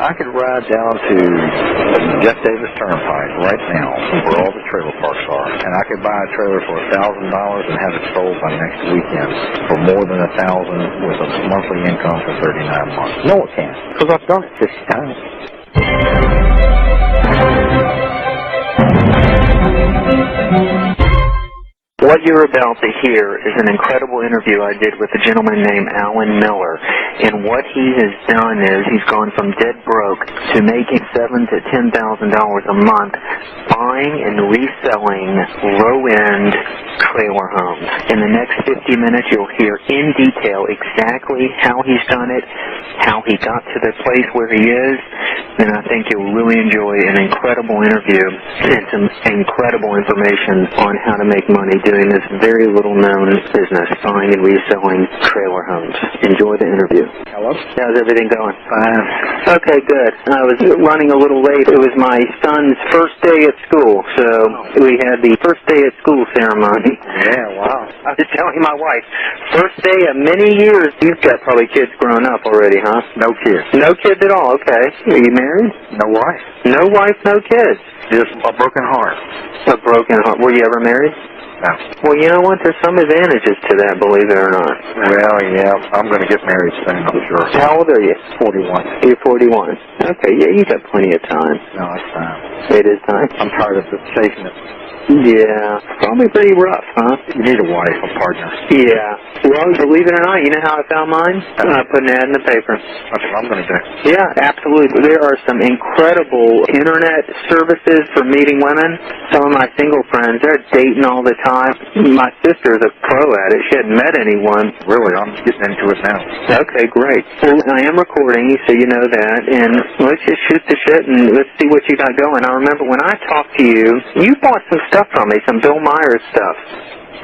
I could ride down to Jeff Davis Turnpike right now, where all the trailer parks are, and I could buy a trailer for $1,000 and have it sold by next weekend for more than $1,000 with a monthly income for 39 months. No, it can't, because I've done it 50 times. What you're about to hear is an incredible interview I did with a gentleman named Alan Miller. And what he has done is he's gone from dead broke to making $7,000 to $10,000 a month buying and reselling low-end trailer homes. In the next 50 minutes, you'll hear in detail exactly how he's done it, how he got to the place where he is, and I think you'll really enjoy an incredible interview and some incredible information on how to make money doing this very little-known business, buying and reselling trailer homes. Enjoy the interview. Hello? How's everything going? Fine. Okay, good. I was running a little late. It was my son's first day at school, so we had the first day at school ceremony. Yeah, wow. I was telling my wife, first day of many years. You've got probably kids grown up already, huh? No kids. No kids at all, okay. Are you married? No wife. No wife, no kids. Just a broken heart. A broken heart. Were you ever married? No. Well, you know what? There's some advantages to that, believe it or not. Well, yeah, I'm going to get married soon, I'm sure. How old are you? 41. You're 41. Okay, yeah, you got plenty of time. No, it's time. It is time? I'm tired of chasing it. Yeah, probably pretty rough, huh? You need a wife, a partner. Yeah. Well, believe it or not, you know how I found mine? I put an ad in the paper. That's what I'm going to do. Yeah, absolutely. There are some incredible internet services for meeting women. Some of my single friends, they're dating all the time. My sister's a pro at it. She hadn't met anyone. Really, I'm getting into it now. Okay, great. Well, I am recording, so you know that. And let's just shoot the shit and let's see what you got going. I remember when I talked to you, you bought some stuff from me, some Bill Myers stuff.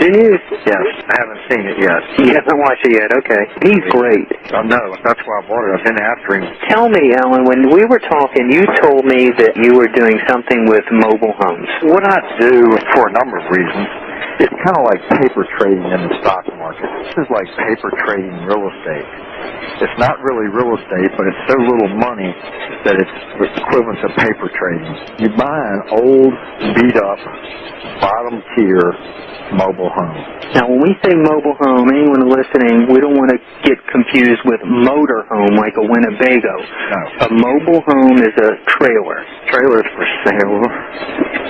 Didn't you? Yes, I haven't seen it yet. You haven't watched it yet, okay. He's great. I know, that's why I bought it. I've been after him. Tell me, Alan, when we were talking, you told me that you were doing something with mobile homes. What I do, for a number of reasons, it's kind of like paper trading in the stock market. This is like paper trading real estate. It's not really real estate, but it's so little money that it's equivalent to paper trading. You buy an old, beat-up, bottom-tier mobile home. Now, when we say mobile home, anyone listening, we don't want to get confused with motor home like a Winnebago. No. A mobile home is a trailer. Trailers for sale.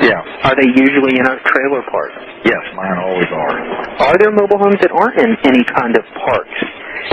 Yeah. Are they usually in a trailer park? Yes, mine always are. Are there mobile homes that aren't in any kind of parks?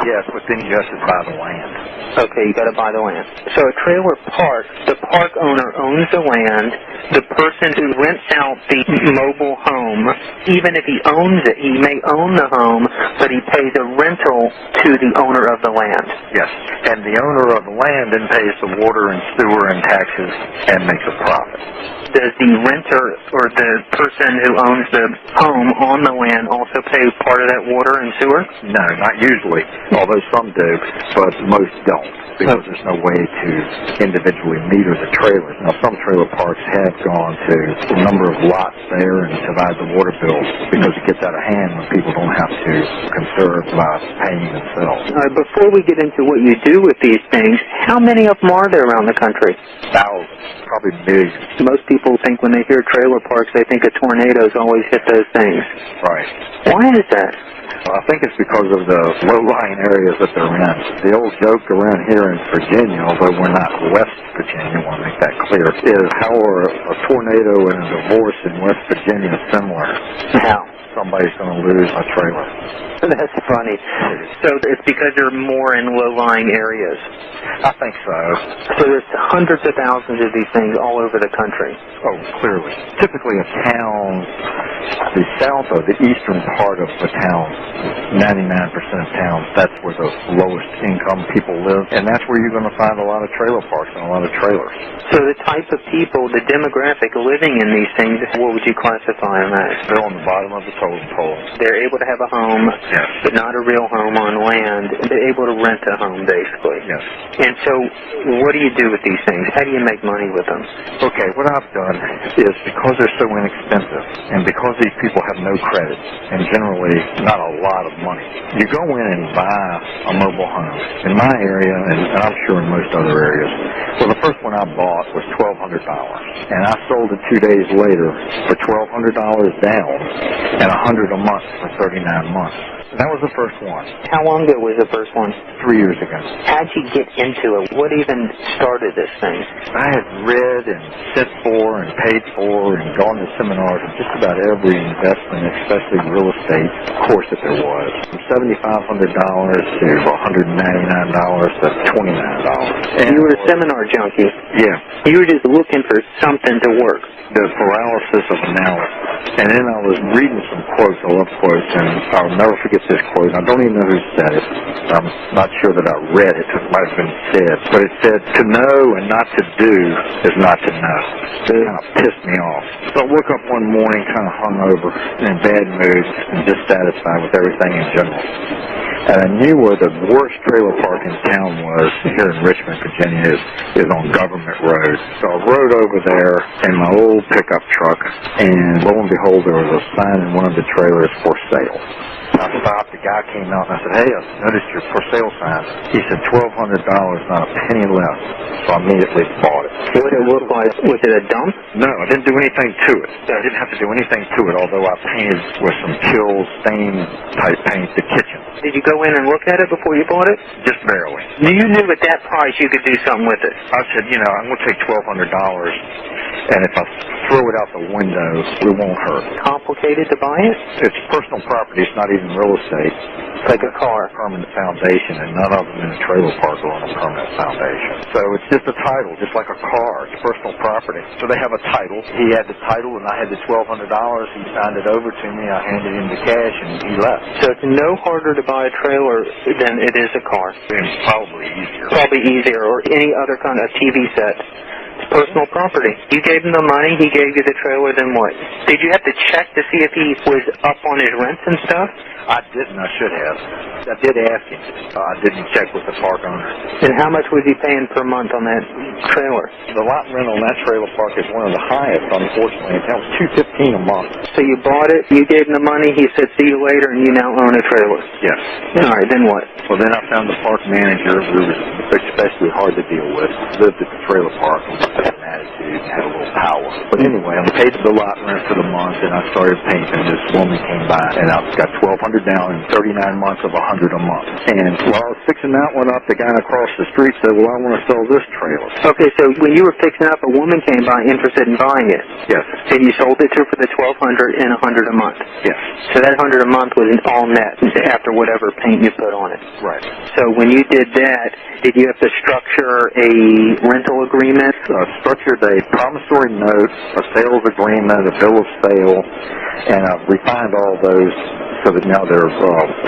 Yes, but then you have to buy the land. Okay, you got to buy the land. So a trailer park, the park owner owns the land. The person who rents out the mobile home, even if he owns it, he may own the home, but he pays a rental to the owner of the land. Yes, and the owner of the land then pays the water and sewer and taxes and makes a profit. Does the renter or the person who owns the home on the land also pay part of that water and sewer? No, not usually, although some do, but most don't, because there's no way to individually meter the trailers. Now, some trailer parks have gone to a number of lots there and divide the water bill because it gets out of hand when people don't have to conserve by paying themselves. Before we get into what you do with these things, how many of them are there around the country? Thousands, probably millions. Most people think when they hear trailer parks, they think of tornadoes always hit those things. Right. Why is that? Well, I think it's because of the low-lying areas that they're in. The old joke around here in Virginia, although we're not West Virginia, I want to make that clear, is how are a tornado and a divorce in West Virginia similar? How? Somebody's going to lose a trailer. That's funny. So it's because they're more in low-lying areas. I think so. So there's hundreds of thousands of these things all over the country. Oh, clearly. Typically a town, the south or the eastern part of the town, 99% of towns, that's where the lowest income people live. And that's where you're going to find a lot of trailer parks and a lot of trailers. So the type of people, the demographic living in these things, what would you classify them as? They're on the bottom of the totem pole. They're able to have a home, yes, but not a real home on land. They're able to rent a home, basically. Yes. And so what do you do with these things? How do you make money with them? Okay, what I've done is because they're so inexpensive and because these people have no credit and generally not a lot of money, you go in and buy a mobile home. In my area, and I'm sure in most other areas, for the I bought was $1,200, and I sold it 2 days later for $1,200 down and $100 a month for 39 months. And that was the first one. How long ago was the first one? 3 years ago. How'd you get into it? What even started this thing? I had read and sent for and paid for and gone to seminars on just about every investment, especially real estate course that there was. From $7,500 to $199 to $29. And you were a seminar junkie. Yeah. You were just looking for something to work. The paralysis of analysis. And then I was reading some quotes. I love quotes, and I'll never forget this quote. I don't even know who said it. I'm not sure that I read it. It might have been said. But it said, to know and not to do is not to know. It kind of pissed me off. So I woke up one morning kind of hungover and in bad mood and dissatisfied with everything in general. And I knew where the worst trailer park in town was here in Richmond, Virginia, is on Government Road. So I rode over there in my old pickup truck, and lo and behold, there was a sign in one of the trailers for sale. I stopped, the guy came out, and I said, hey, I noticed your for sale sign. He said $1,200, not a penny less. So I immediately bought it. What did it look like? Was it a dump? No, I didn't do anything to it. I didn't have to do anything to it, although I painted with some Kill stain type paint the kitchen. Did you go in and look at it before you bought it? Just barely. You knew at that price you could do something with it. I said, I'm going to take $1,200, and if I throw it out the window, it won't hurt. Complicated to buy it? It's personal property. It's not even real estate. It's like a car. Permanent foundation, and none of them in the trailer park are on a permanent foundation. So it's just a title, just like a car. It's personal property. So they have a title. He had the title, and I had the $1,200. He signed it over to me. I handed him the cash, and he left. So it's no harder to buy a trailer than it is a car. And probably easier. Probably easier, or any other kind of TV set. It's personal property. You gave him the money, he gave you the trailer, then what? Did you have to check to see if he was up on his rents and stuff? I didn't. I should have. I did ask him. I didn't check with the park owner. And how much was he paying per month on that trailer? The lot rent on that trailer park is one of the highest, unfortunately. That was $215 a month. So you bought it, you gave him the money, he said, see you later, and you now own a trailer? Yes. All right, then what? Well, then I found the park manager, who was especially hard to deal with, lived at the trailer park and had an attitude and had a little power. But anyway, I paid the lot rent for the month, and I started painting. This woman came by, and I got $1,200 down in 39 months of $100 a month. And while I was fixing that one up, the guy across the street said, well, I want to sell this trailer. Okay, so when you were fixing up, a woman came by interested in buying it. Yes. And you sold it to her for the $1,200 and $100 a month. Yes. So that $100 a month was all net after whatever paint you put on it. Right. So when you did that, did you have to structure a rental agreement? Structured a promissory note, a sales agreement, a bill of sale, and I've refined all those so that now they're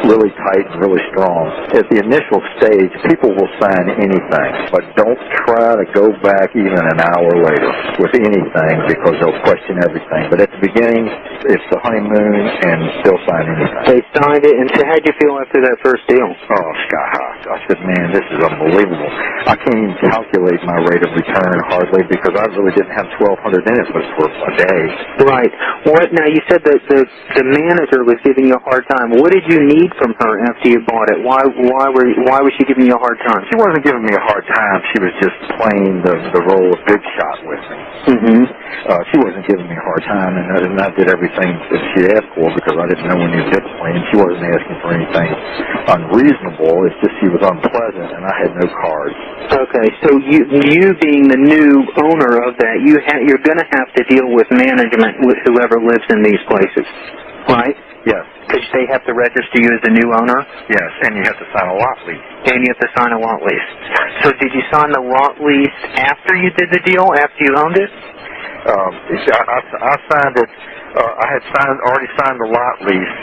really tight and really strong. At the initial stage, people will sign anything, but don't try to go back even an hour later with anything because they'll question everything. But at the beginning, it's the honeymoon, and they'll sign anything. They signed it, and so how'd you feel after that first deal? Oh, sky high. I said, man, this is unbelievable. I can't even calculate my rate of return hardly because I really didn't have $1,200 in it but for a day. Right. What? Now, you said that the manager was giving you a hard time. What did you need from her after you bought it? Why was she giving you a hard time? She wasn't giving me a hard time. She was just playing the role of big shot with me. Mm-hmm. She wasn't giving me a hard time, and I did everything that she asked for because I didn't know any differently, and she wasn't asking for anything unreasonable. It's just she was unpleasant, and I had no cards. Okay, so you being the new owner of that, you're going to have to deal with management with whoever lives in these places, right? Yes. Because they have to register you as the new owner? Yes, and you have to sign a lot lease. And you have to sign a lot lease. So did you sign the lot lease after you did the deal, after you owned it? I signed it. I had already signed the lot lease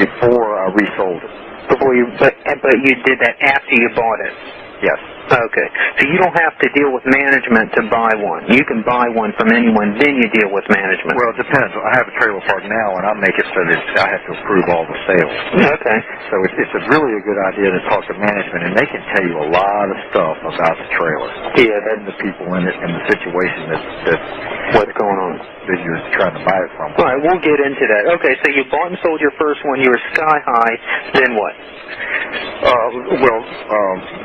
before I resold it. But you did that after you bought it? Yes. Okay. So you don't have to deal with management to buy one. You can buy one from anyone, then you deal with management. Well, it depends. I have a trailer park now, and I make it so that I have to approve all the sales. Okay. So it's really a good idea to talk to management, and they can tell you a lot of stuff about the trailer. Yeah. And the people in it and the situation that what's going on that you're trying to buy it from. All right, we'll get into that. Okay, so you bought and sold your first one. You were sky high. Then what?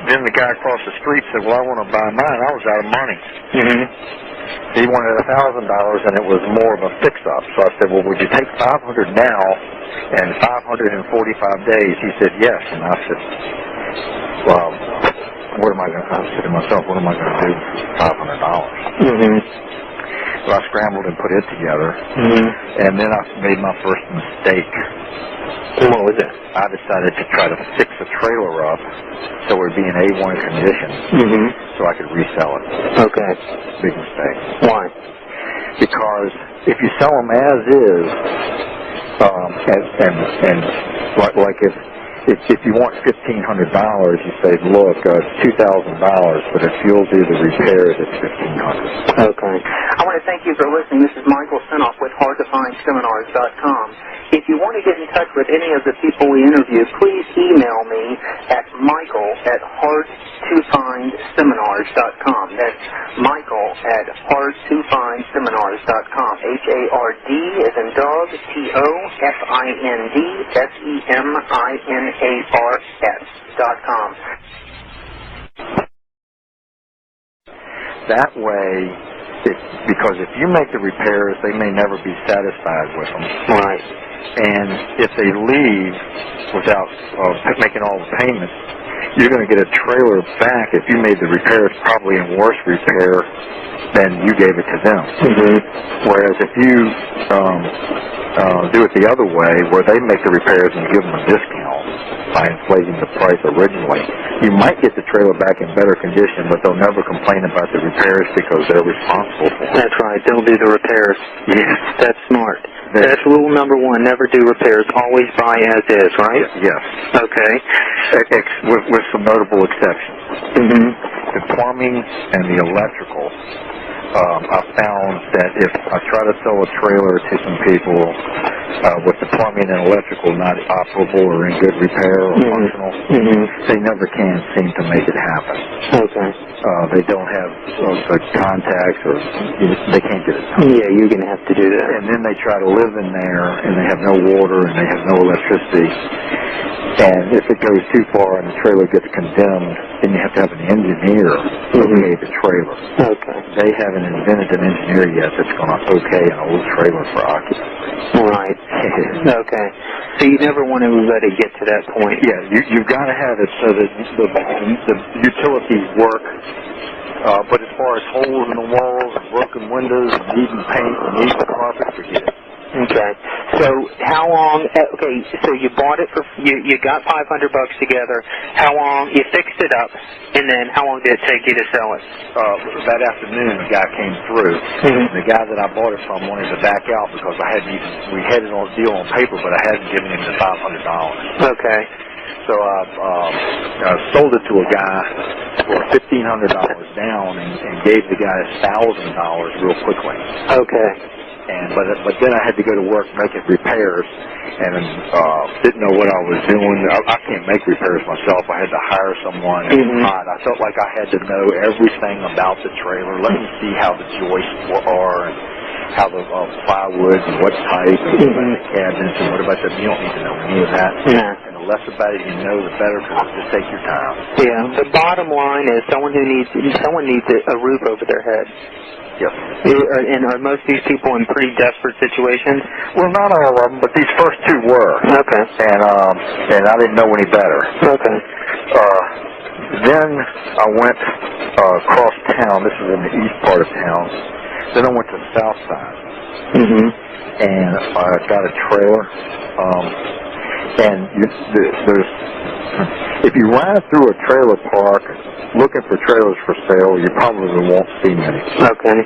Then the guy across the street said, well, I want to buy mine. I was out of money. Mm-hmm. He wanted $1,000, and it was more of a fix-up. So I said, well, would you take $500 now and 545 days? He said, yes. And I said, well, what am I going to, I said to myself, what am I going to do with $500? Mm-hmm. So I scrambled and put it together, and then I made my first mistake. And what was it? I decided to try to fix the trailer up so it would be in A1 condition so I could resell it. Okay. Big mistake. Why? Because if you sell them as is, and like if you want $1,500, you say, look, it's $2,000, but if you'll do the repairs, it's $1,500. Okay. I want to thank you for listening. This is Michael Senoff with HardToFindSeminars.com. If you want to get in touch with any of the people we interview, please email me at michael@hardtofindseminars.com. That's michael@hardtofindseminars.com. HARD as in dog, TOFINDSEMINARS.com. That way, because if you make the repairs, they may never be satisfied with them. Right. And if they leave without making all the payments, you're going to get a trailer back if you made the repairs probably in worse repair than you gave it to them. Whereas if you do it the other way, where they make the repairs and give them a discount by inflating the price originally, you might get the trailer back in better condition, but they'll never complain about the repairs because they're responsible for it. That's right. They'll do the repairs. Yes. That's smart. That's rule number one. Never do repairs. Always buy as is, right? Yes. Okay. With some notable exceptions. The plumbing and the electrical. I found that if I try to sell a trailer to some people with the plumbing and electrical not operable or in good repair or functional, they never can seem to make it happen. Okay. They don't have the contacts, or they can't get it done. Yeah, you're going to have to do that. And then they try to live in there, and they have no water, and they have no electricity. And if it goes too far and the trailer gets condemned, then you have to have an engineer okay the trailer. Okay. They haven't invented an engineer yet that's going to okay an old trailer for occupancy. Right. Okay. So you never want to let it get to that point. Yeah, you've got to have it so that the utilities work. But as far as holes in the walls and broken windows and needing paint and needing carpet, forget it. Okay. So how long? Okay. So you bought it for you got $500 together. How long? You fixed it up, and then how long did it take you to sell it? That afternoon, the guy came through. The guy that I bought it from wanted to back out because we had it on deal on paper, but I hadn't given him the $500. Okay. So I sold it to a guy for $1,500 down and gave the guy $1,000 real quickly. Okay. But then I had to go to work making repairs, and didn't know what I was doing. I can't make repairs myself. I had to hire someone. It was hot. I felt like I had to know everything about the trailer. Let me see how the joists are and how the plywood and what type and what about the cabinets and what about the. You don't need to know any of that. Yeah. And the less about it you know, the better. Just take your time. Yeah. The bottom line is someone needs a roof over their head. Yes. And are most of these people in pretty desperate situations? Well, not all of them, but these first two were. Okay. And I didn't know any better. Okay. Then I went across town. This is in the east part of town. Then I went to the south side. And I got a trailer. And if you ride through a trailer park looking for trailers for sale, you probably won't see many. Okay.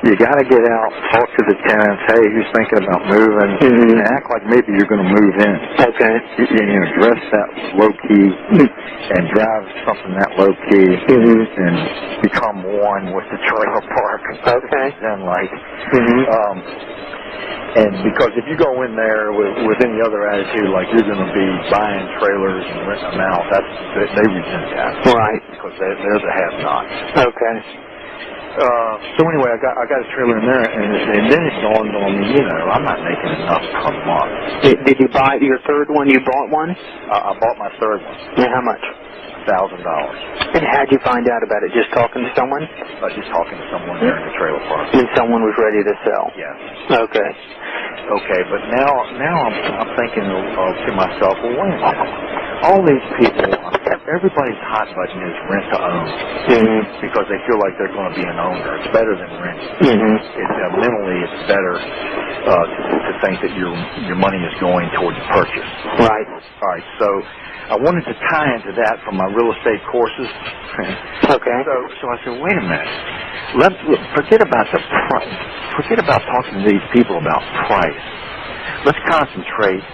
You got to get out, talk to the tenants. Hey, who's thinking about moving? And act like maybe you're going to move in. Okay. You know, dress that low key and drive something that low key and become one with the trailer park. Okay. Then and because if you go in there with any other attitude, like you're going to be buying trailers and renting them out, they resent that. Right. Because they're the have-nots. Okay. So anyway, I got a trailer in there, and then it dawned on me, I'm not making enough per month. Did you buy your third one? You bought one? I bought my third one. Yeah, how much? $1,000. And how'd you find out about it? Just talking to someone? Just talking to someone there in the trailer park. And someone was ready to sell? Yes. Okay. Okay, but now I'm thinking to myself, well, wait a minute. All these people, everybody's hot button is rent to own because they feel like they're going to be an owner. It's better than rent. Mentally, it's better to think that your money is going towards purchase. Right. All right. So I wanted to tie into that from my real estate courses. Okay. So I said, wait a minute. Let's forget about the price. Forget about talking to these people about price. Let's concentrate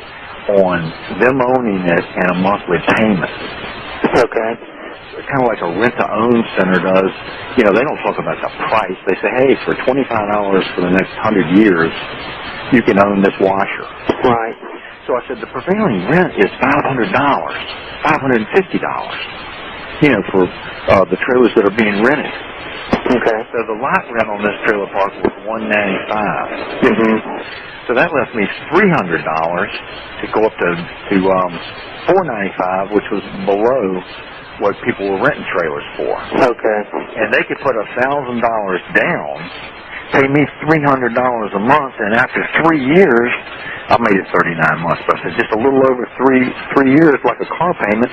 on them owning it and a monthly payment. Okay. Kind of like a rent-to-own center does. They don't talk about the price. They say, hey, for $25 for the next 100 years, you can own this washer. Right. So I said, the prevailing rent is $500, $550. For the trailers that are being rented. Okay. So the lot rent on this trailer park was $195. So that left me $300 to go up to $495, which was below what people were renting trailers for. Okay. And they could put $1,000 down, pay me $300 a month, and after 3 years, I made it 39 months, but I said just a little over three years, like a car payment,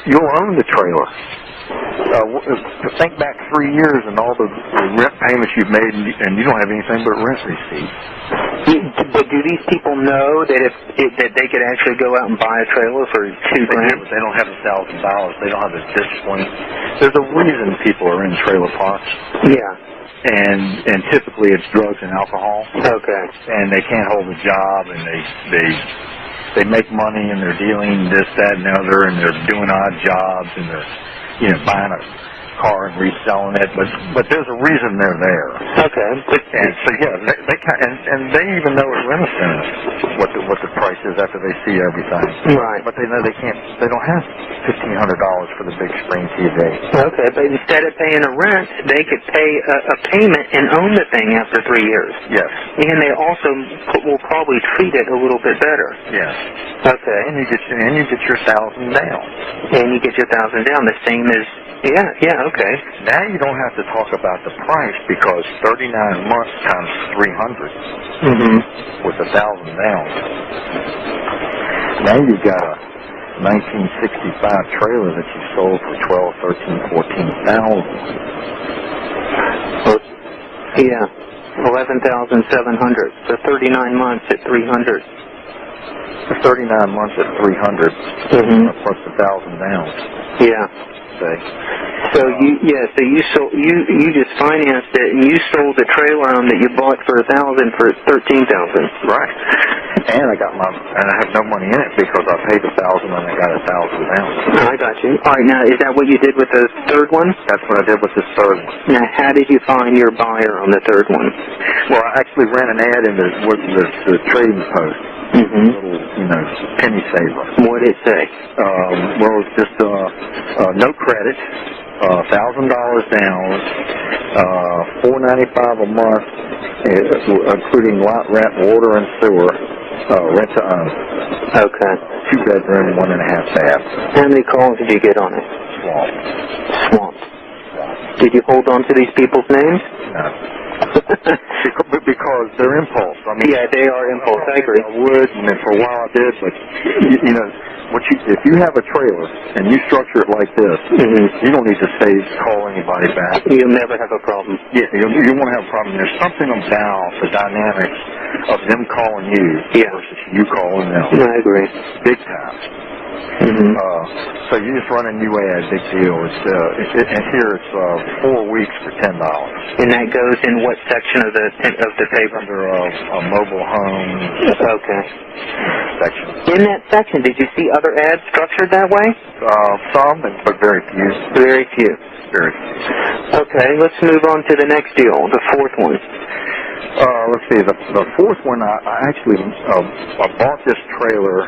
you'll own the trailer. Think back 3 years and all the rent payments you've made, and you don't have anything but rent receipts. But do these people know that that they could actually go out and buy a trailer for $2,000? They don't have $1,000. They don't have the discipline. There's a reason people are in trailer parks. Yeah. And typically it's drugs and alcohol. Okay. And they can't hold a job, and they make money, and they're dealing this, that, and the other, and they're doing odd jobs, and they're buying a car and reselling it. But there's a reason they're there. Okay. And so they even know at rent-a-center what the price is after they see everything. Right. But they know they don't have $1,500 for the big screen TV. Okay, but instead of paying a rent, they could pay a payment and own the thing after 3 years. Yes. And they also will probably treat it a little bit better. Yes. Okay. And you get your $1,000 down. And you get your $1,000 down, the same as okay. Now you don't have to talk about the price because 39 months times 300 with $1,000 down. Now you've got a 1965 trailer that you sold for $12,000, $13,000, $14,000. Yeah, 11,700 for 39 months at 300. For 39 months at 300 plus $1,000 down. Yeah. So you just financed it, and you sold the trailer on that you bought for $1,000 for $13,000. Right. And I have no money in it because I paid $1,000 and I got $1,000 down. I got you. All right, now is that what you did with the third one? That's what I did with this third one. Now, how did you find your buyer on the third one? Well, I actually ran an ad in the trading post. A little, penny saver. What did it say? Well, it's just no credit, $1,000 down, $495 a month, including lot rent, water, and sewer, rent to own. Okay. 2-bedroom, 1.5 bath. How many calls did you get on it? Swamped. Did you hold on to these people's names? No. Because they're impulse. I mean, yeah, they are impulse. I agree. I would, and for a while I did, but if you have a trailer and you structure it like this, you don't need to call anybody back. You'll never have a problem. Yeah, you won't have a problem. There's something about the dynamics of them calling you versus you calling them. I agree. Big time. So you just run a new ad, big deal. And here it's 4 weeks for $10. And that goes in what section of the paper? Under a mobile home. Okay. Section. In that section, did you see other ads structured that way? Some, but very few. Very few. Very few. Okay, let's move on to the next deal, the fourth one. Let's see. The fourth one, I actually I bought this trailer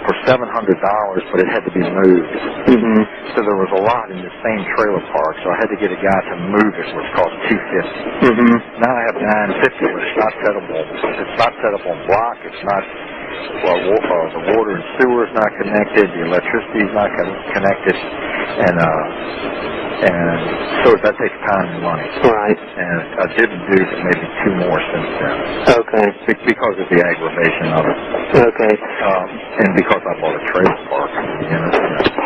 for $700, but it had to be moved. Mm-hmm. So there was a lot in the same trailer park, so I had to get a guy to move it, which cost $250. Mm-hmm. Now I have $950, but it's not settable. It's not set up on block. It's not. Well, the water and sewer is not connected. The electricity is not connected, and so that takes time and money. Right. And I didn't do maybe two more since then. Okay. Because of the aggravation of it. Okay. And because I bought a trailer park,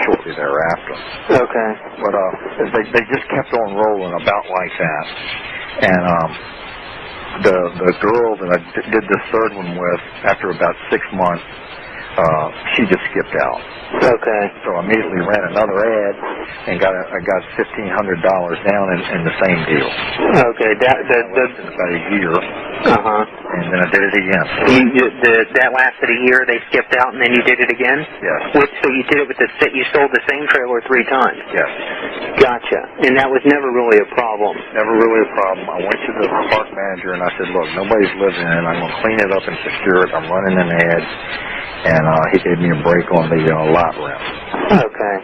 shortly thereafter. Okay. But they just kept on rolling about like that, and the girl that I did the third one with, after about 6 months, she just skipped out. Okay. So I immediately ran another ad and I got $1,500 down in the same deal. Okay. That about a year. And then I did it again. That lasted a year. They skipped out, and then you did it again. Yes. So you did it with you sold the same trailer 3 times. Yes. Gotcha. And that was never really a problem. Never really a problem. I went to the park manager and I said, "Look, nobody's living in it. I'm going to clean it up and secure it. I'm running an ad." And he gave me a break on the lot rent. Okay.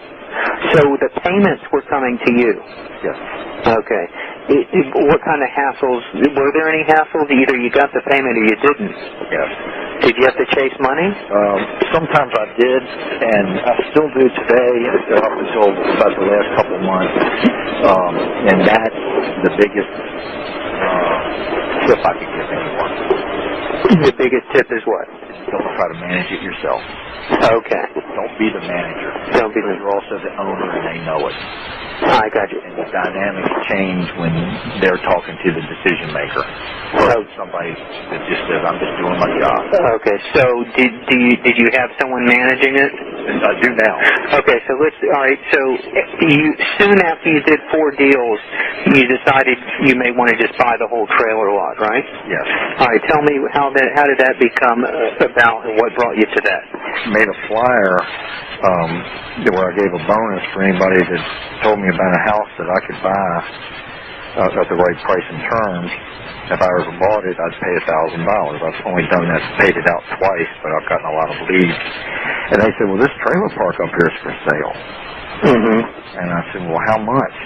So the payments were coming to you? Yes. Okay. What kind of hassles? Were there any hassles? Either you got the payment or you didn't? Yes. Did you have to chase money? Sometimes I did, and I still do today, up until about the last couple of months. And that's the biggest tip I could give anyone. The biggest tip is what? Don't try to manage it yourself. Okay. Don't be the manager. Don't be You're also the owner, and they know it. I got you. And the dynamics change when they're talking to the decision maker. Or somebody that just says, "I'm just doing my job." Okay. So did you have someone managing it? I do now. Okay. So all right. So soon after you did 4 deals, you decided you may want to just buy the whole trailer lot, right? Yes. All right. Tell me how did that become about, and what brought you to that? Made a flyer where I gave a bonus for anybody that told me about a house that I could buy at the right price and terms. If I ever bought it, I'd pay $1,000. I've only done that, paid it out twice, but I've gotten a lot of leads. And they said, "Well, this trailer park up here is for sale." Mm-hmm. And I said, "Well, how much?"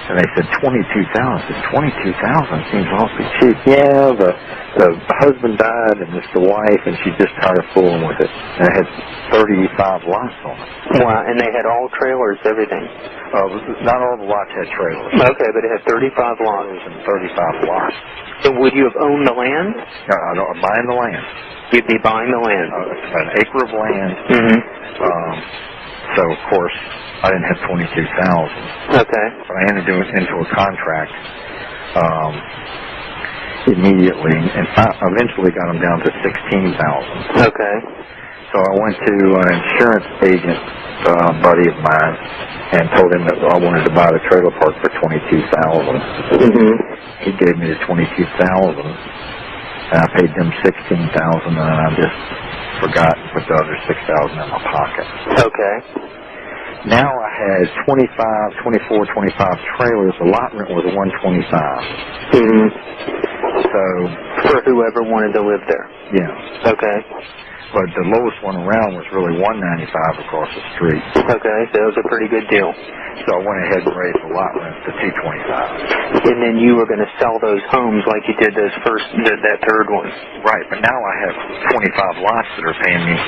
And they said $22,000. $22,000 seems awfully cheap. Yeah, the husband died and it's the wife, and she just tired of fooling with it. And it had 35 lots on it. Wow, and they had all trailers, everything. Not all the lots had trailers. Okay, but it had 35 lots. And 35 lots. So would you have owned the land? I'm buying the land. You'd be buying the land. An acre of land. Mm-hmm. So, of course, I didn't have $22,000. Okay. But I entered into a contract immediately, and eventually got them down to $16,000. Okay. So I went to an insurance agent, buddy of mine, and told him that I wanted to buy the trailer park for $22,000. Mm-hmm. He gave me the $22,000, and I paid them $16,000, and I just forgot to put the other $6,000 in my pocket. Okay. Now I had 24, 25 trailers. The lot rent was $125. Mm-hmm. So for whoever wanted to live there. Yeah. Okay. But the lowest one around was really $195 across the street. Okay, so it was a pretty good deal. So I went ahead and raised the lot rent to $225. And then you were going to sell those homes like you did that third one. Right, but now I have 25 lots that are paying me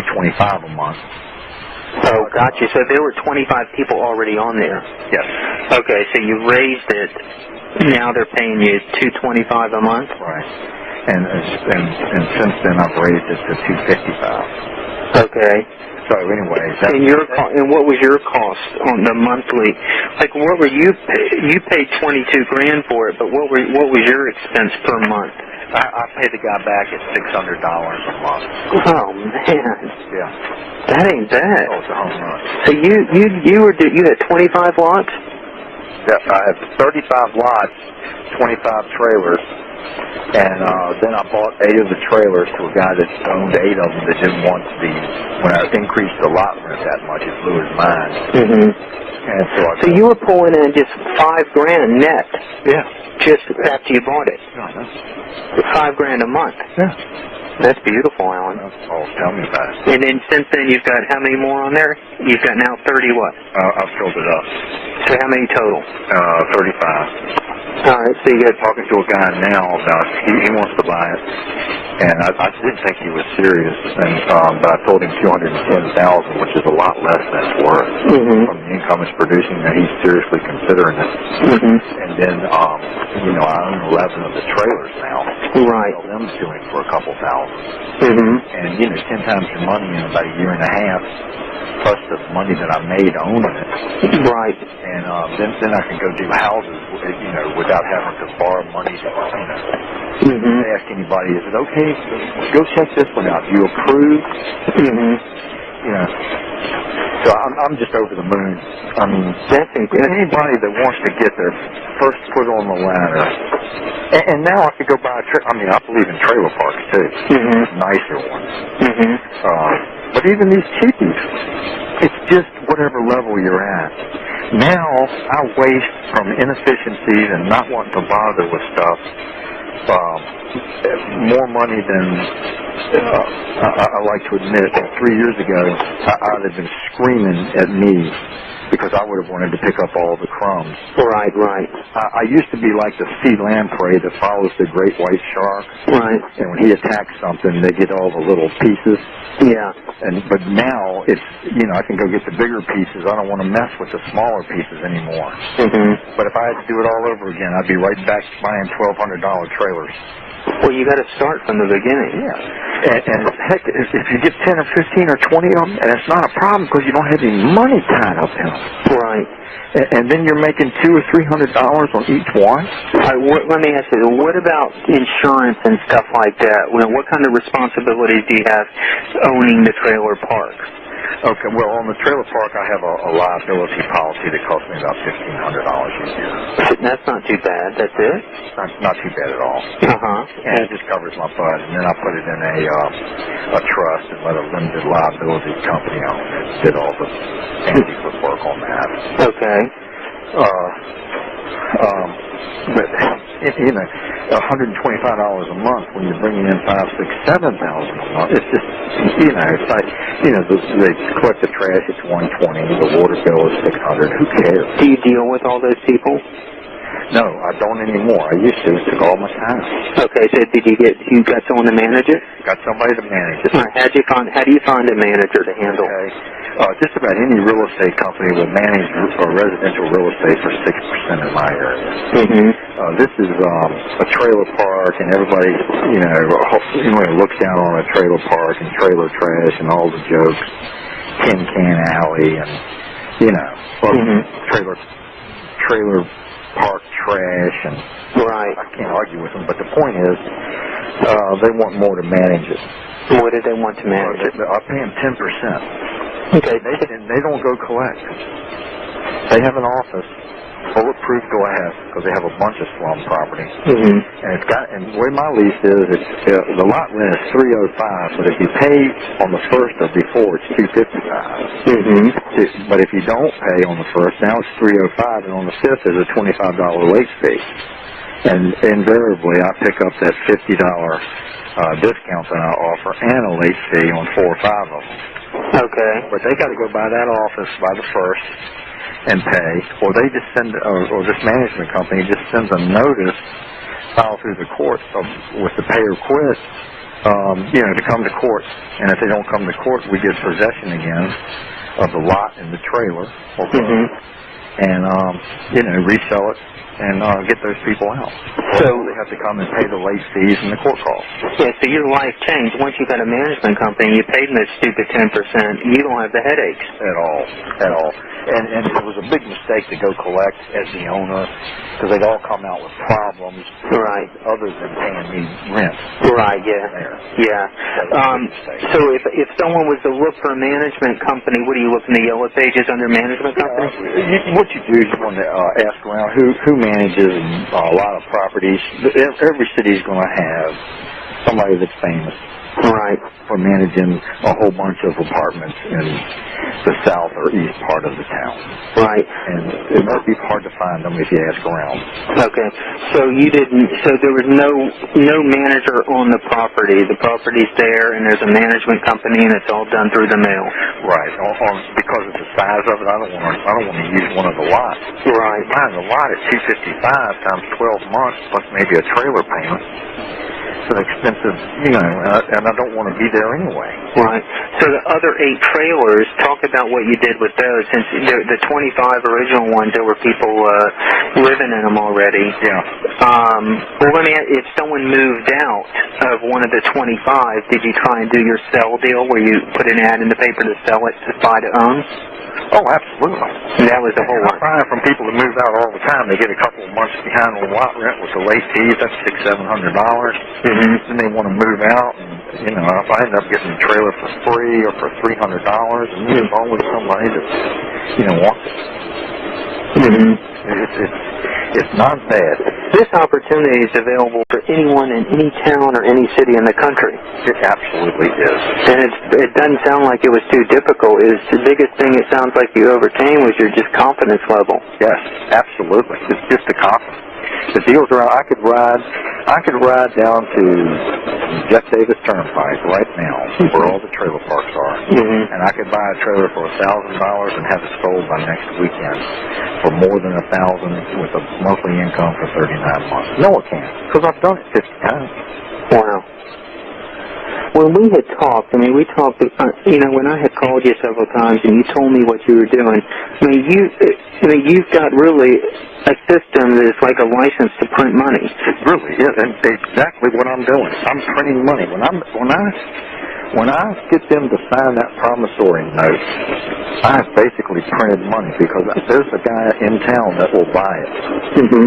$225 a month. Oh, gotcha. So there were 25 people already on there. Yes. Okay, so you raised it. Now they're paying you $225 a month. Right. And since then I've raised it to $255. Okay. So anyway, and what was your cost on the monthly? Like, what were you paid $22,000 for it, but what was your expense per month? I paid the guy back at $600 a month. Oh man. Yeah. That ain't bad. Oh, it's a home run. So you had 25 lots? Yeah, I have 35 lots, 25 trailers. And then I bought 8 of the trailers to a guy that owned 8 of them that didn't want when I increased the lot rent that much, it blew his mind. Mm-hmm. And So you were pulling in just $5,000 net. Yeah. Just after you bought it. $5,000 a month. Yeah. That's beautiful, Alan. Oh, tell me about it. And then since then you've got how many more on there? You've got now 30 what? I've filled it up. So how many total? 35. All right, so you got talking to a guy now about he wants to buy it, and I didn't think he was serious, and but I told him $210,000, which is a lot less than it's worth from the income it's producing, and he's seriously considering it. And then I own 11 of the trailers now. Right. I sell them to him for a couple thousand. And 10 times your money in about a year and a half, plus the money that I made owning it. Right. And then I can go do houses, without having to borrow money. Ask anybody, is it okay? Go check this one out. Do you approve? So I'm just over the moon. I mean, that's incredible. Anybody that wants to get their first foot on the ladder. And now I could go buy I believe in trailer parks too. Nicer ones. But even these cheapies, it's just whatever level you're at. Now I waste from inefficiencies and not wanting to bother with stuff more money than I like to admit. 3 years ago, I'd have been screaming at me because I would have wanted to pick up all the crumbs. Right. I used to be like the sea lamprey that follows the great white shark. Right. And when he attacks something, they get all the little pieces. Yeah. But now it's I can go get the bigger pieces. I don't want to mess with the smaller pieces anymore. But if I had to do it all over again, I'd be right back buying $1,200 trailers. Well, you got to start from the beginning. Yeah. And heck, if you get 10 or 15 or 20 of them, and it's not a problem because you don't have any money tied up in them. Right. And then you're making $200 or $300 on each one. Let me ask you, what about insurance and stuff like that? What kind of responsibilities do you have owning the trailer park? Okay, well, on the trailer park, I have a liability policy that costs me about $1,500 a year. That's not too bad. That's it? Not too bad at all. And it just covers my butt. And then I put it in a trust and let a limited liability company own it. Did all the fancy footwork on that. Okay. But $125 a month when you're bringing in $5,000, $6,000, $7,000 a month. It's just, it's like, they collect the trash, it's $120. The water bill is $600. Who cares? Do you deal with all those people? No, I don't anymore. I used to. It took all my time. Okay, so you got someone to manage it? Got somebody to manage it. All right, how do you find a manager to handle? Okay. Just about any real estate company will manage residential real estate for 6% in my area. This is a trailer park, and everybody, looks down on a trailer park and trailer trash and all the jokes, Tin Can Alley, and trailer park trash, and I can't argue with them. But the point is, they want more to manage it. What do they want to manage it? I pay them 10%. Okay. They don't go collect. They have an office, bulletproof glass, because they have a bunch of slum property. And the way my lease is, the lot rent is $305, but if you pay on the first or before, it's $255. But if you don't pay on the first, now it's $305, and on the fifth is a $25 late fee. And invariably, I pick up that $50 discount that I offer and a late fee on 4 or 5 of them. Okay. But they got to go by that office by the first and pay, or they just send, or this management company just sends a notice filed through the court with the pay or quit, to come to court. And if they don't come to court, we get possession again of the lot and the trailer, and resell it and get those people out. So they have to come and pay the late fees and the court costs. Yeah, so your life changed. Once you got a management company, you paid them that stupid 10%, you don't have the headaches. At all. And it was a big mistake to go collect as the owner, because they'd all come out with problems. Right. Other than paying me rent. Right, yeah. So if someone was to look for a management company, what do you look in the yellow pages under management company? What you do is you want to ask around who manages a lot of properties. Every city's going to have somebody that's famous. Right. for managing a whole bunch of apartments in the south or east part of the town. Right. And it might be hard to find them if you ask around. Okay. So there was no manager on the property. The property's there, and there's a management company, and it's all done through the mail. Right. Because of the size of it, I don't want to use one of the lots. Right. Buying the lot at $255 times 12 months plus maybe a trailer payment. It's an expensive, and I don't want to be there anyway. Right. So the other 8 trailers, talk about what you did with those. Since the 25 original ones, there were people living in them already. Yeah. Well, let me ask, if someone moved out of one of the 25, did you try and do your sell deal where you put an ad in the paper to sell it to buy to own? Oh, absolutely. That was the whole one. I'm buying from people that move out all the time. They get a couple of months behind on lot rent with the late fees. That's $600-700. And they want to move out, and if I end up getting a trailer for free or for $300, and there's always somebody that wants it. It's not bad. This opportunity is available for anyone in any town or any city in the country. It absolutely is. And it doesn't sound like it was too difficult. Is the biggest thing it sounds like you overcame was your just confidence level. Yes, absolutely. It's just the confidence. The deals are out. I could ride down to Jeff Davis Turnpike right now, where all the trailer parks are, and I could buy a trailer for $1,000 and have it sold by next weekend for more than $1,000 with a monthly income for 39 months. No, I can't, because I've done it 50 times. Wow. When we had talked, we talked, when I had called you several times and you told me what you were doing, you've got really a system that's like a license to print money. It really is, and exactly what I'm doing. I'm printing money. When I get them to sign that promissory note, I've basically printed money because there's a guy in town that will buy it.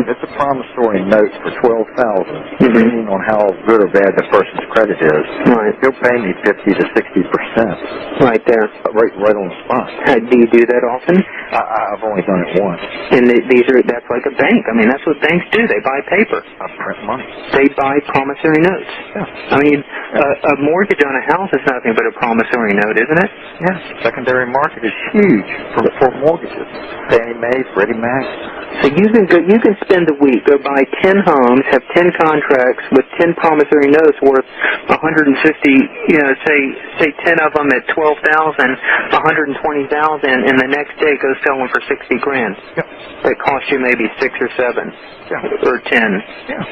It's a promissory note for $12,000, depending on how good or bad the person's credit is. Right. He'll pay me 50 to 60%. Right there. Right on the spot. Do you do that often? I've only done it once. And that's like a bank. That's what banks do. They buy paper. I print money. They buy promissory notes. Yeah. A mortgage on a house is nothing but a promissory note, isn't it? Yeah. Secondary market is huge for mortgages. Fannie Mae, Freddie Mac. So you can spend a week, go buy 10 homes, have 10 contracts with 10 promissory notes worth 150, say 10 of them at $12,000, 120,000, and the next day go sell them for $60,000. Yep. That cost you maybe 6 or 7, or 10. Yeah.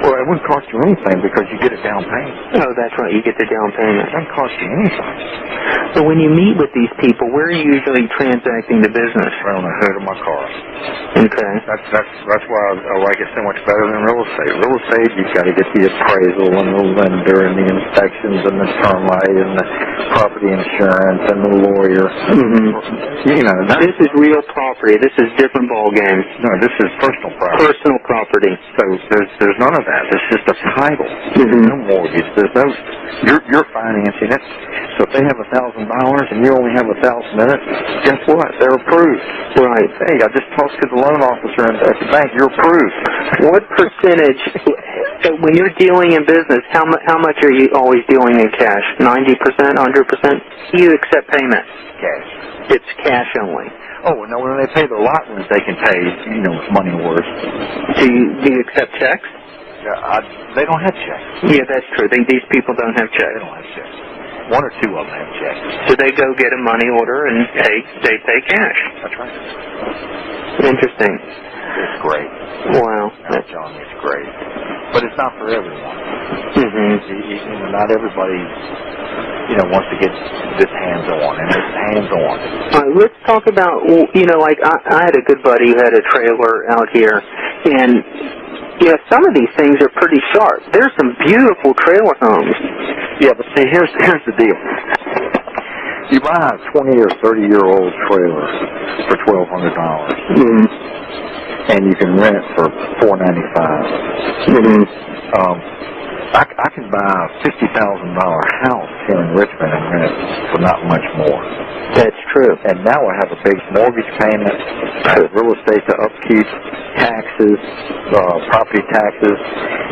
Well, it wouldn't cost you anything because you get a down payment. Oh, that's right. You get the down payment. It doesn't cost you anything. So when you meet with these people, where are you usually transacting the business? Right on the hood of my car. Okay. That's why I like it so much better than real estate. Real estate, you've got to get the appraisal and the lender and the inspections and the termite and the property insurance and the lawyer. This is real property. This is different ball game. No, this is personal property. Personal property. So there's none of that. It's just a title. There's no mortgage. There's no. You're financing it. So if they have $1,000 and you only have 1,000 in it, guess what? They're approved. Right. Hey, I just talked to the loan officer at the bank. You're approved. What percentage, when you're dealing in business, how much are you always dealing in cash? 90%, 100%? You accept payment? Cash. It's cash only. Oh, no, when they pay the lot rent, they can pay, money worth. Do you accept checks? Yeah, they don't have checks. Yeah, that's true. These people don't have checks. They don't have checks. 1 or 2 of them have checks. So they go get a money order and they pay cash. That's right. Interesting. It's great. Wow. I'm telling you, it's great. But it's not for everyone. Not everybody, wants to get this hands-on, and it's hands-on. All right, let's talk about, I had a good buddy who had a trailer out here, and some of these things are pretty sharp. There's some beautiful trailer homes. Yeah, but see, here's the deal. You buy a 20 or 30-year-old trailer for $1,200, and you can rent it for $495. I can buy a $50,000 house here in Richmond and rent it for not much more. That's true. And now I have a big mortgage payment, I have real estate to upkeep, taxes, property taxes,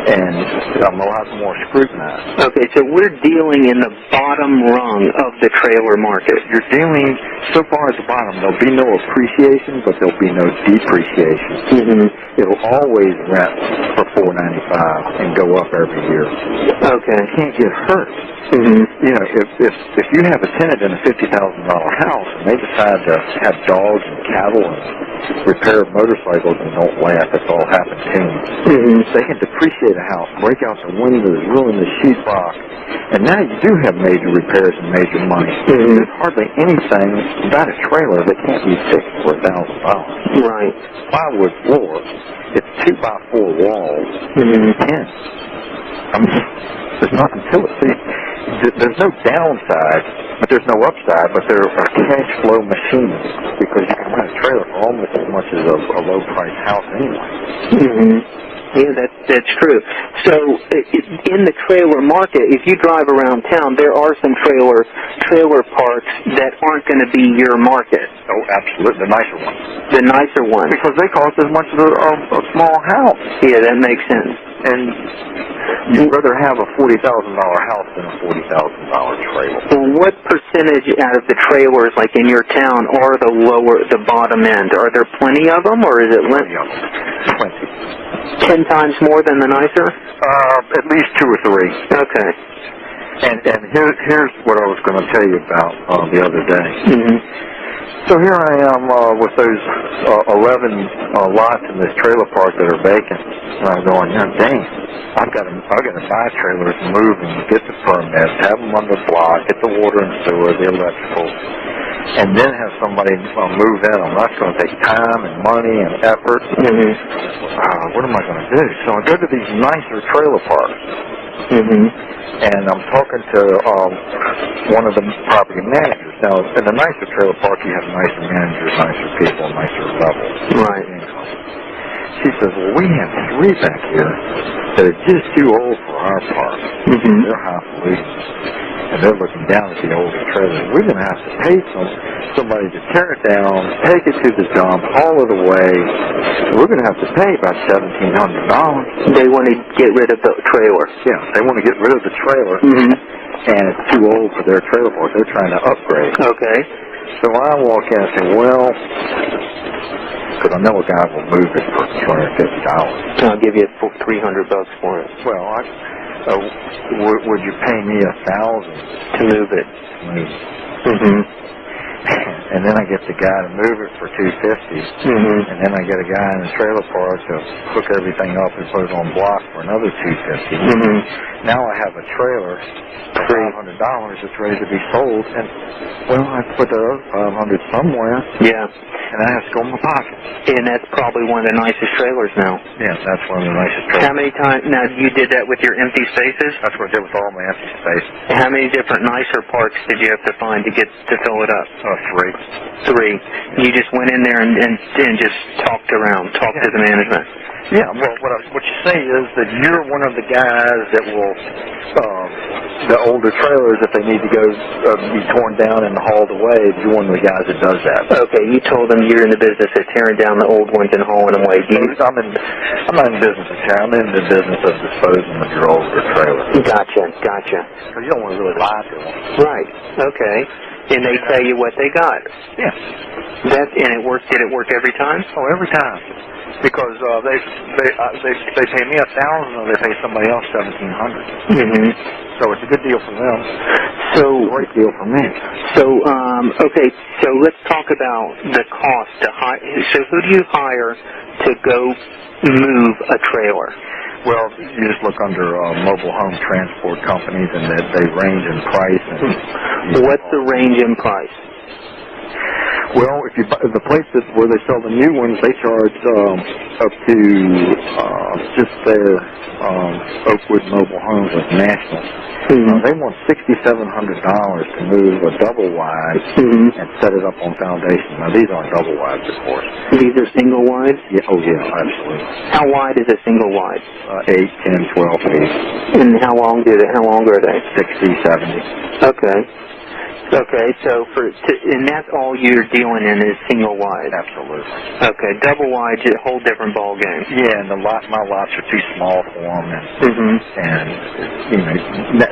and a lot more scrutinized. Okay, so we're dealing in the bottom rung of the trailer market. You're dealing so far at the bottom. There'll be no appreciation, but there'll be no depreciation. Mm-hmm. It'll always rent for $4.95 and go up every year. Okay. You can't get hurt. Mm-hmm. You know, if you have a tenant in a $50,000 house and they decide to have dogs and cattle and repair motorcycles and don't laugh, it's all happened to them. Mm-hmm. They can depreciate a house, break out the windows, ruin the sheetrock, and now you do have major repairs and major money. Mm-hmm. There's hardly anything about a trailer that can't be fixed for $1,000. Right. Plywood floor, it's 2x4 walls, Mm-hmm. 10. I mean, there's nothing to it. See, there's no downside, but there's no upside, but there are cash flow machines because you can rent a trailer for almost as much as a low-price house anyway. Mm-hmm. Yeah, that's true. So in the trailer market, if you drive around town, there are some trailer parks that aren't going to be your market. Oh, absolutely. The nicer ones. The nicer ones. Because they cost as much as a small house. Yeah, that makes sense. And you'd rather have a $40,000 house than a $40,000 trailer. Well, what percentage out of the trailers, like in your town, are the bottom end? Are there plenty of them, or is it Plenty of them. 20. 10 times more than the nicer? At least 2 or 3. Okay. And here's what I was going to tell you about the other day. Mm-hmm. So here I am with those 11 lots in this trailer park that are vacant, and I'm going, dang, I've got to buy trailers, move them, get the permits, have them under block, get the water and sewer, the electrical, and then have somebody move in them. That's going to take time and money and effort. Mm-hmm. What am I going to do? So I go to these nicer trailer parks. Mm-hmm. And I'm talking to one of the property managers. Now, in the nicer trailer park, you have nicer managers, nicer people, nicer levels. Right. She says, well, we have 3 back here that are just too old for our park. Mm-hmm. They're highfalutin. And they're looking down at the older trailers. We're going to have to pay somebody to tear it down, take it to the dump, haul it away. We're going to have to pay about $1,700. They want to get rid of the trailer. Yeah, they want to get rid of the trailer. Mm-hmm. And it's too old for their trailer park. They're trying to upgrade. Okay. So I walk in and say, well, because I know a guy will move it for $250. I'll give you $300 for it. Well, would you pay me $1,000 to move it? Mm-hmm. And then I get the guy to move it for $250. Mm-hmm. And then I get a guy in the trailer park to hook everything up and put it on block for another $250. Mm-hmm. Now I have a trailer for $500 that's ready to be sold, and well, I put the other $500 somewhere. Yeah. And I have to go in my pocket. And that's probably one of the nicest trailers now. Yeah, that's one of the nicest trailers. How many times? Now, you did that with your empty spaces? That's what I did with all my empty space. How many different nicer parks did you have to find to fill it up? 3. 3. You just went in there and just talked to the management. Yeah, well, what you say is that you're one of the guys that will, the older trailers, if they need to go be torn down and hauled away, you're one of the guys that does that. Okay, you told them you're in the business of tearing down the old ones and hauling them away. I'm not in the business of tearing. I'm in the business of disposing of your older trailer. Gotcha. Because you don't want to really lie to them. Right. Okay. And they tell you what they got. Yeah. And it worked. Did it work every time? Oh, every time. Because they pay me $1,000 or they pay somebody else $1,700. Mm-hmm. So it's a good deal for them. So it's a great deal for me. So okay. So let's talk about the cost to hire. So who do you hire to go move a trailer? Well, you just look under mobile home transport companies, and they range in price. And what's the range in price? Well, if you buy the place where they sell the new ones, they charge up to just their Oakwood Mobile Homes with National. Mm-hmm. They want $6,700 to move a double wide and set it up on foundation. Now these aren't double wides, of course. These are single wides? Yeah. Oh yeah, absolutely. How wide is a single wide? 8, 10, 12 feet. And how long are they? 60, 70. Okay. Okay, so and that's all you're dealing in is single wide. Absolutely. Okay, double wide, a whole different ball game. Yeah, and my lots are too small for them, and you know,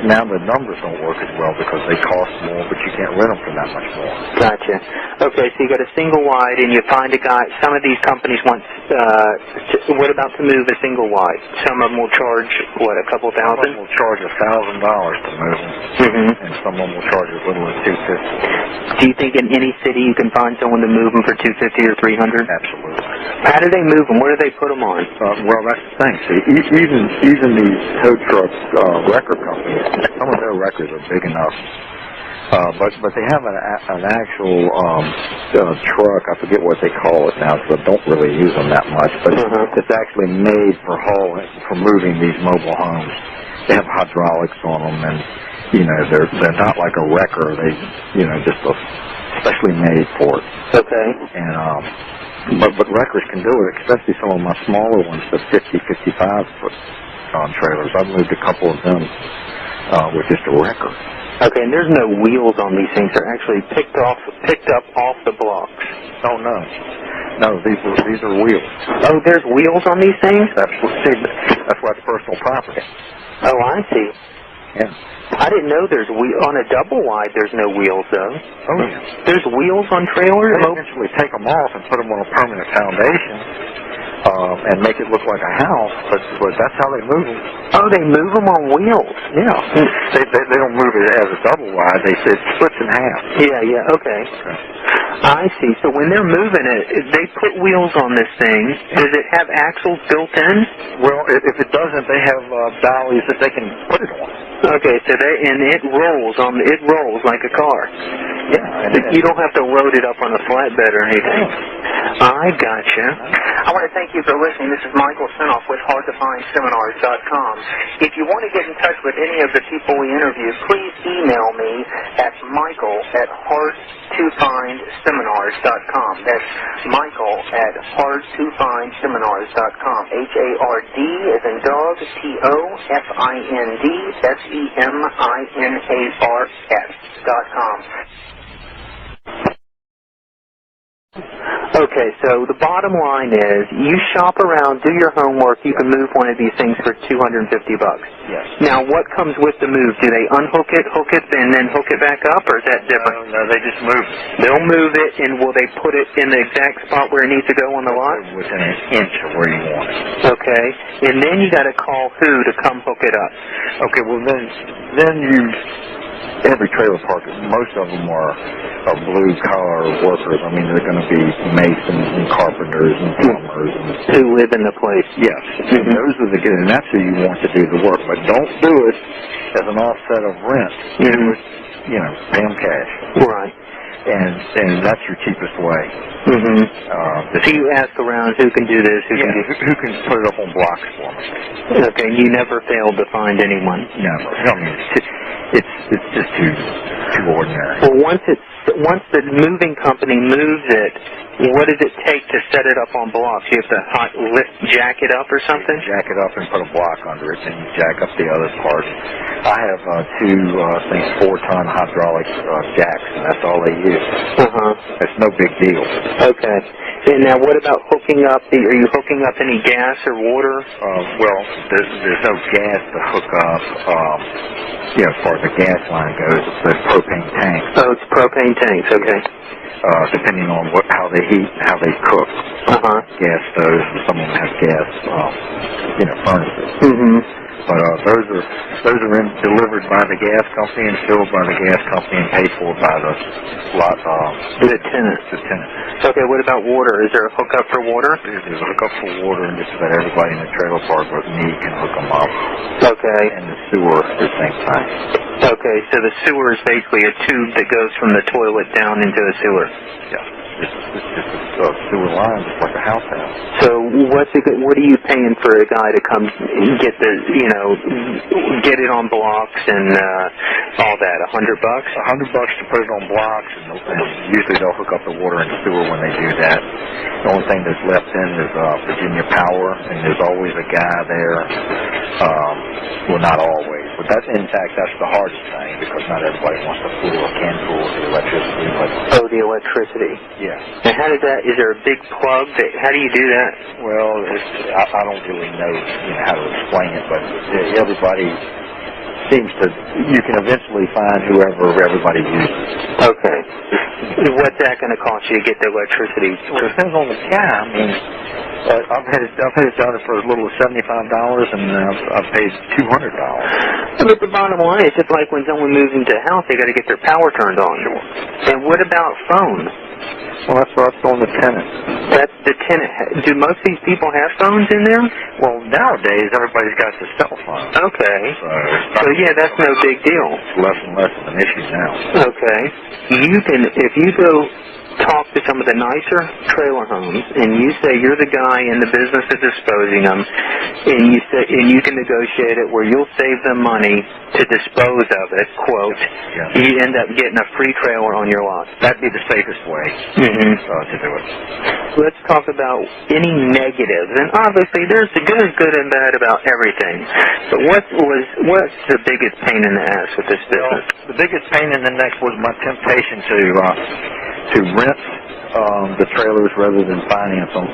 now the numbers don't work as well because they cost more, but you can't rent them for that much more. Gotcha. Okay, so you got a single wide, and you find a guy. Some of these companies want. What about to move a single wide? Some of them will charge what, a couple Some of thousand? them will charge $1,000 to move them, and some of them will charge as little as $250. Do you think in any city you can find someone to move them for $250 or $300? Absolutely. How do they move them? What do they put them on? Well, that's the thing. See, even these tow truck wrecker companies, some of their wreckers are big enough. But they have an actual truck. I forget what they call it now, so I don't really use them that much. But it's actually made for hauling, for moving these mobile homes. They have hydraulics on them, and you know they're not like a wrecker. They just especially made for it. Okay. And but wreckers can do it, especially some of my smaller ones, the 50, 55 foot trailers. I've moved a couple of them with just a wrecker. Okay, and there's no wheels on these things. They're actually picked up off the blocks. Oh no, these are wheels. Oh, there's wheels on these things? That's why it's personal property. Oh, I see. Yeah. I didn't know there's on a double wide. There's no wheels though. Oh yeah. There's wheels on trailers. They eventually take them off and put them on a permanent foundation. And make it look like a house, but that's how they move them. Oh, they move them on wheels. Yeah, they don't move it as a double wide. They splits in half. Yeah. Okay. I see. So when they're moving it, they put wheels on this thing. Does it have axles built in? Well, if it doesn't, they have dollies that they can put it on. Okay, so it rolls like a car. Yeah, and you don't have to load it up on a flatbed or anything. I gotcha. I want to thank you for listening. This is Michael Senoff with HardToFindSeminars.com. If you want to get in touch with any of the people we interview, please email me at michael@HardToFindSeminars.com. That's Michael at HardToFindSeminars.com. HARD as in dog, TOFINDSEMINARS.com. Okay, so the bottom line is, you shop around, do your homework, you can move one of these things for $250. Yes. Now, what comes with the move? Do they unhook it, hook it, and then hook it back up, or is that different? No, they just move it. They'll move it, and will they put it in the exact spot where it needs to go on the lot? Within an inch of where you want it. Okay, and then you got to call who to come hook it up? Okay, well then every trailer park, most of them are blue-collar workers. I mean, they're going to be masons and carpenters and plumbers. Who live in the place. Yes. And those are and that's who you want to do the work. But don't do it as an offset of rent. Do it, pay them cash. Right. And that's your cheapest way. So you ask around who can do this, who can put it up on blocks for me. Okay, you never failed to find anyone. Never. I mean, it's just too ordinary. Well, once the moving company moves it, what does it take to set it up on blocks? You have to jack it up or something? Jack it up and put a block under it, and you jack up the other part. I have two 4-ton hydraulic jacks, and that's all they use. It's no big deal. Okay. And now, what about hooking up? Are you hooking up any gas or water? Well, there's no gas to hook up. As far as the gas line goes, it's the propane tanks. Oh, it's propane tanks. Okay. Depending on how they heat and how they cook. Gas stoves, and some of them have gas, furnaces. But those are delivered by the gas company and filled by the gas company and paid for by the tenant. Okay, what about water? Is there a hookup for water? There's a hookup for water, and just about everybody in the trailer park but me can hook them up. Okay. And the sewer, the same thing. Okay, so the sewer is basically a tube that goes from the toilet down into the sewer. Yeah. It's just a sewer line, just like a house has. So what are you paying for a guy to come get get it on blocks and all that? $100? $100 to put it on blocks, and usually they'll hook up the water and sewer when they do that. The only thing that's left in is Virginia Power, and there's always a guy there. Well, not always, But that, in fact, that's the hardest thing because not everybody wants to fool or can fool with the electricity. But the electricity. yeah. And how does that? Is there a big plug? How do you do that? Well, I don't really know, how to explain it, but everybody seems to. You can eventually find whoever everybody uses. Okay. What's that going to cost you to get the electricity? Well, it depends on the guy. I mean, I've had it done for as little as $75, and I've paid $200. But the bottom line is, it's like when someone moves into a house, they got to get their power turned on. Sure. And what about phones? Well, that's what I was on the tenant. That's the tenant. Do most of these people have phones in there? Well, nowadays everybody's got a cell phone. Okay. So yeah, that's no big deal. It's less and less of an issue now. Okay. You can, if you go talk to some of the nicer trailer homes, and you say you're the guy in the business of disposing them, and you can negotiate it where you'll save them money to dispose of it, quote, you end up getting a free trailer on your lot. That'd be the safest way to do it. Let's talk about any negatives, and obviously there's the good and bad about everything. But what's the biggest pain in the ass with this business? Well, the biggest pain in the neck was my temptation to rent the trailers rather than finance them.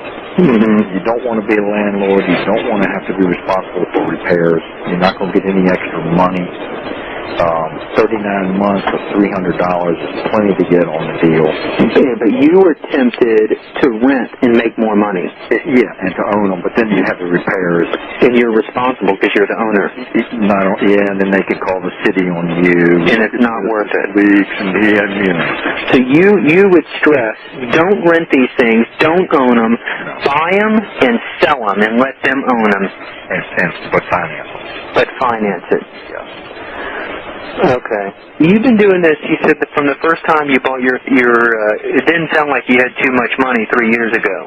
You don't want to be a landlord. You don't want to have to be responsible for repairs. You're not going to get any extra money. 39 months of $300 is plenty to get on the deal. Yeah, but you were tempted to rent and make more money. Yeah, and to own them, but then you have the repairs. And you're responsible because you're the owner. And then they can call the city on you. And it's not worth it. Leaks and So you would stress, don't rent these things, don't own them, buy them and sell them and let them own them. But finance them. But finance it. Yeah. Okay. You've been doing this, you said that from the first time you bought your it didn't sound like you had too much money 3 years ago.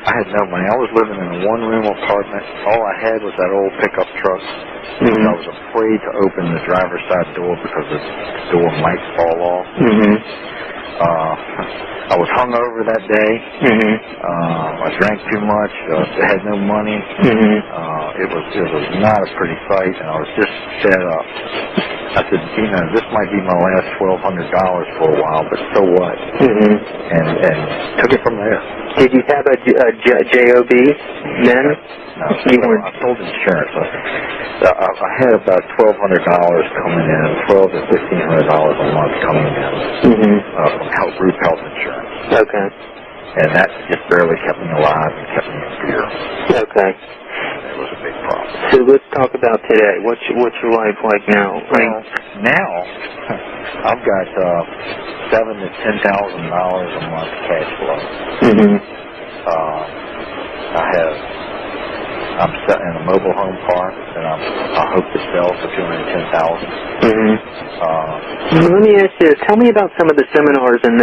I had no money. I was living in a one-room apartment. All I had was that old pickup truck. I was afraid to open the driver's side door because the door might fall off. I was hungover that day. I drank too much. I had no money. It was not a pretty sight, and I was just fed up. I said, this might be my last $1,200 for a while, but so what? And took it from there. Did you have a job then? No, I sold insurance. I had about $1,200 coming in, $1,200 to $1,500 a month coming in from group health insurance. Okay. And that just barely kept me alive and kept me in fear. Okay. It was a big problem. So let's talk about today. What's your life like now? Well, now I've got $7,000 to $10,000 a month cash flow. I'm in a mobile home park that I hope to sell for $210,000. Let me ask you, tell me about some of the seminars and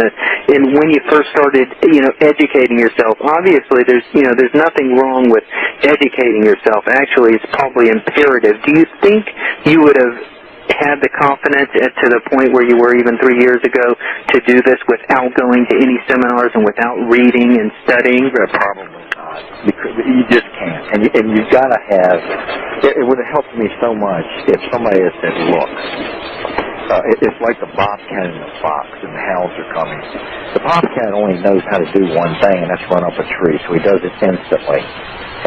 when you first started, educating yourself. Obviously, there's nothing wrong with educating yourself. Actually, it's probably imperative. Do you think you would have had the confidence to the point where you were even 3 years ago to do this without going to any seminars and without reading and studying? Probably not. You just can't. And you've got to have, it would have helped me so much if somebody had said, look, it's like the bobcat and the fox and the hounds are coming. The bobcat only knows how to do one thing, and that's run up a tree, so he does it instantly,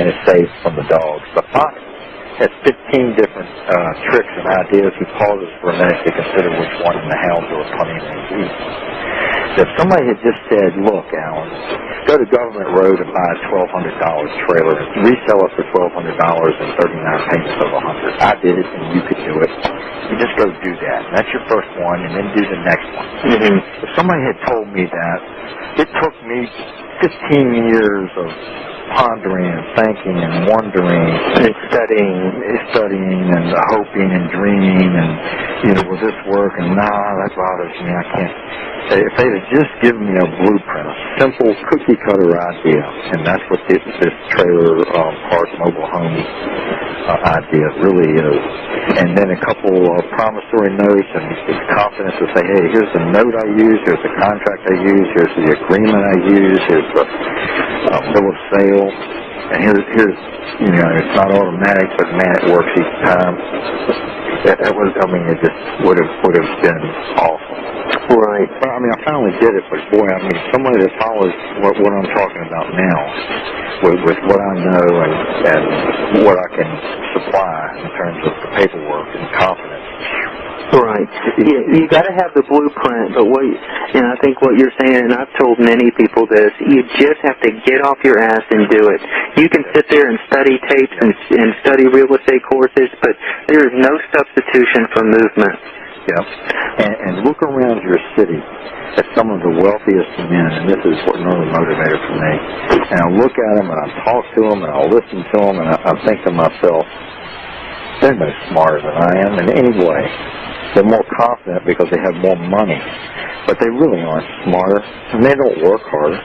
and it's safe from the dogs. The fox has 15 different tricks and ideas. He pauses for a minute to consider which one the hounds are coming to eat. If somebody had just said, look, Alan, go to Government Road and buy a $1,200 trailer and resell it for $1,200 and 39 payments of $100. I did it, and you could do it. You just go do that. And that's your first one, and then do the next one. If somebody had told me that, it took me 15 years of pondering and thinking and wondering and studying and hoping and dreaming and will this work, and that bothers me, I can't. If they had just given me a blueprint, a simple cookie-cutter idea, and that's what this trailer park mobile home idea really is, and then a couple of promissory notes and confidence to say, hey, here's the note I use, here's the contract I use, here's the agreement I use, here's the bill of sale, and here's it's not automatic, but man, it works each time. it was. I mean, it just would have been awful. Right. But I mean, I finally did it. But boy, I mean, somebody that follows what I'm talking about now, with what I know and what I can supply in terms of the paperwork and confidence. Right. Yeah, you got to have the blueprint, but and I think what you're saying, and I've told many people this, you just have to get off your ass and do it. You can sit there and study tapes and study real estate courses, but there is no substitution for movement. Yeah. And look around your city at some of the wealthiest men, and this is another motivator for me. And I look at them, and I talk to them, and I listen to them, and I think to myself, they're no smarter than I am in any way. They're more confident because they have more money, but they really aren't smarter, and they don't work harder.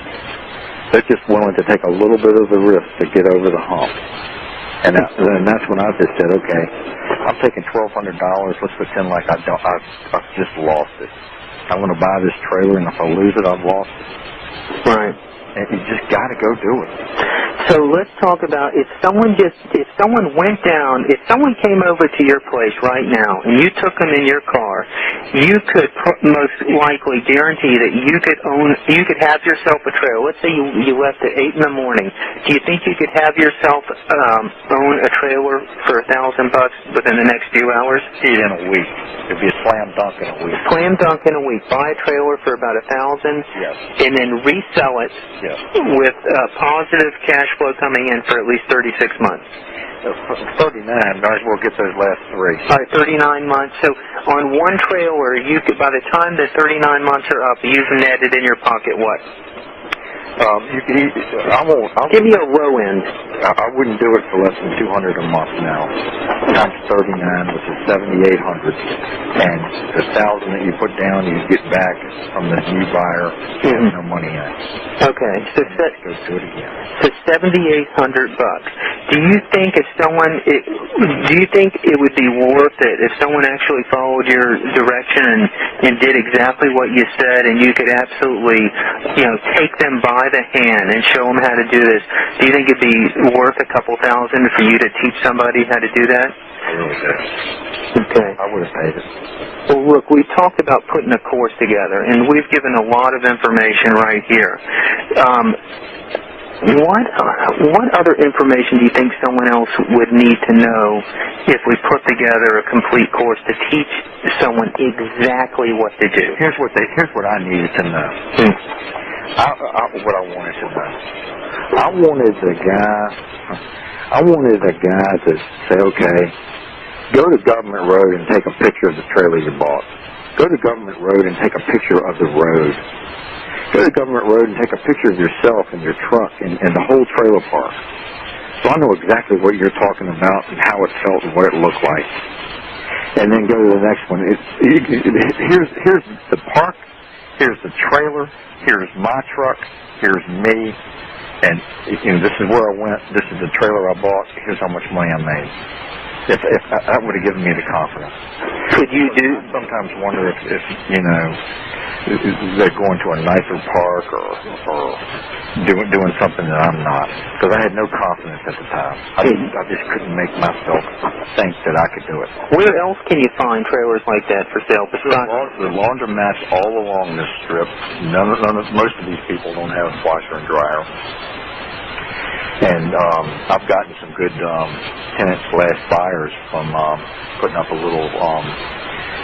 They're just willing to take a little bit of the risk to get over the hump. And that's when I just said, okay, I'm taking $1,200. Let's pretend like I've just lost it. I'm going to buy this trailer, and if I lose it, I've lost it. Right. And you just got to go do it. So let's talk about if someone came over to your place right now and you took them in your car, you could most likely guarantee that you could have yourself a trailer. Let's say you left at 8 in the morning. Do you think you could have yourself own a trailer for $1,000 within the next few hours? In a week. It'd be a slam dunk in a week. Slam dunk in a week. Buy a trailer for about $1,000. Yes. And then resell it. Yes. With positive cash flow coming in for at least 36 months. 39, might as well get those last 3. All right, 39 months. So on one trailer, you could, by the time the 39 months are up, you've netted in your pocket what? Give me a low end. I wouldn't do it for less than $200 a month now. Times 39, which is $7,800, and the $1,000 that you put down, you get back from this new buyer. You have no money in it. Okay, so go do it again. So $7,800. Do you think it would be worth it if someone actually followed your direction and did exactly what you said, and you could absolutely, take them by the hand and show them how to do this? Do you think it'd be worth a couple thousand for you to teach somebody how to do that? I really do. Okay. I would have paid it. Well, look, we talked about putting a course together, and we've given a lot of information right here. What other information do you think someone else would need to know if we put together a complete course to teach someone exactly what to do? Here's what I needed to know. What I wanted to know. I wanted a guy to say, okay, go to Government Road and take a picture of the trailer you bought. Go to Government Road and take a picture of the road. Go to Government Road and take a picture of yourself and your truck and the whole trailer park. So I know exactly what you're talking about and how it felt and what it looked like. And then go to the next one. Here's the park. Here's the trailer. Here's my truck. Here's me. And this is where I went. This is the trailer I bought. Here's how much money I made. If that would have given me the confidence. Could you do? I sometimes wonder if they're going to a nicer park or doing something that I'm not, because I had no confidence at the time. I just couldn't make myself think that I could do it. Where else can you find trailers like that for sale? The laundromats all along this strip. Most of these people don't have a washer and dryer. And I've gotten some good tenant/buyers from putting up a little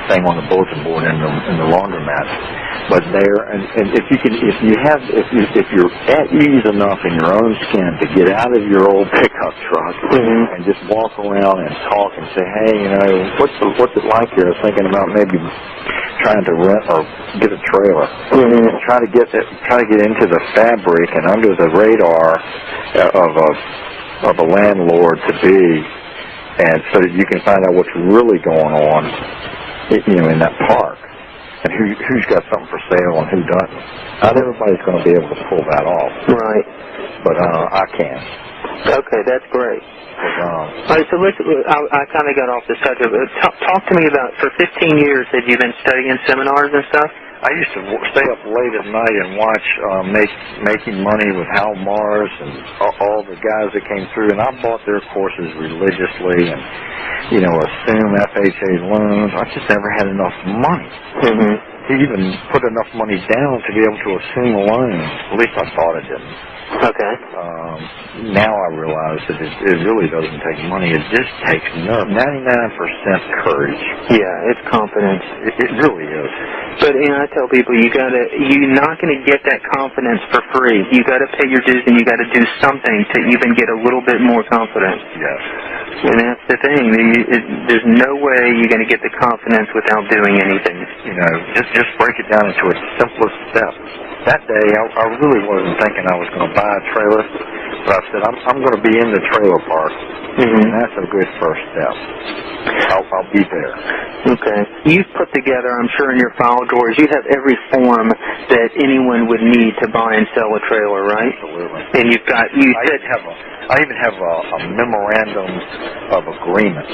thing on the bulletin board in the laundromat. But there, and if you're at ease enough in your own skin to get out of your old pickup truck and just walk around and talk and say, hey, what's it like here? I was thinking about maybe trying to rent or get a trailer. Try to get into the fabric and under the radar of a landlord to be, and so that you can find out what's really going on, in that park, and who's got something for sale and who doesn't. Not everybody's going to be able to pull that off. Right. But I can. Okay, that's great. All right, so I kind of got off the subject. Talk to me about, for 15 years, have you been studying seminars and stuff? I used to stay up late at night and watch Making Money with Hal Mars and all the guys that came through, and I bought their courses religiously and, assume FHA loans. I just never had enough money to even put enough money down to be able to assume a loan. At least I thought it didn't. Okay. Now I realize that it really doesn't take money. It just takes nerve. 99% courage. Yeah, it's confidence. It really is. But I tell people you're not going to get that confidence for free. You got to pay your dues, and you got to do something to even get a little bit more confidence. Yes. And that's the thing. There's no way you're going to get the confidence without doing anything. Just break it down into its simplest step. That day, I really wasn't thinking I was going to buy a trailer, but I said, I'm going to be in the trailer park, and that's a good first step. I'll be there. Okay. You've put together, I'm sure in your file drawers, you have every form that anyone would need to buy and sell a trailer, right? Absolutely. And you've got, I even have a memorandum of agreement.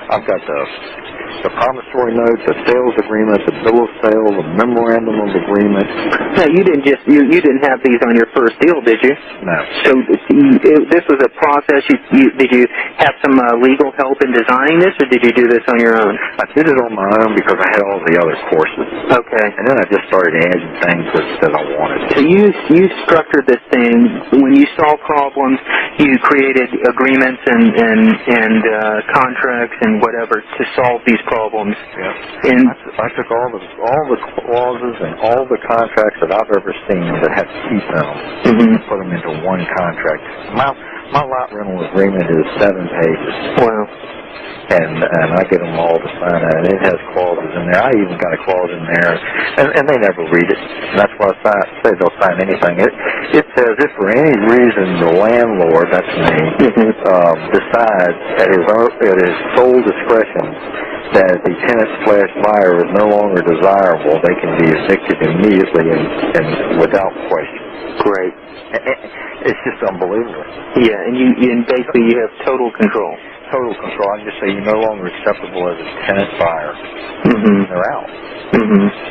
I've got the promissory note, the sales agreement, the bill of sale, the memorandum of agreement. Now, you didn't have these on your first deal, did you? No. So this was a process. Did you have some legal help in designing this, or did you do this on your own? I did it on my own because I had all the other courses. Okay. And then I just started adding things that I wanted. So you structured this thing. When you saw problems, you created agreements and contracts and whatever to solve these problems. Yeah. And I took all the clauses and all the contracts that I've ever seen that have teeth in them and put them into one contract. My lot rental agreement is 7 pages. Wow. And I get them all to sign it, and it has clauses in there. I even got a clause in there, and they never read it. And that's why I say they'll sign anything. It says if for any reason the landlord, that's me, decides at his sole discretion that the tenant/buyer is no longer desirable, they can be evicted immediately and without question. Great. It's just unbelievable. Yeah, and basically you have total control. Total control. I can just say you're no longer acceptable as a tenant buyer. They're out.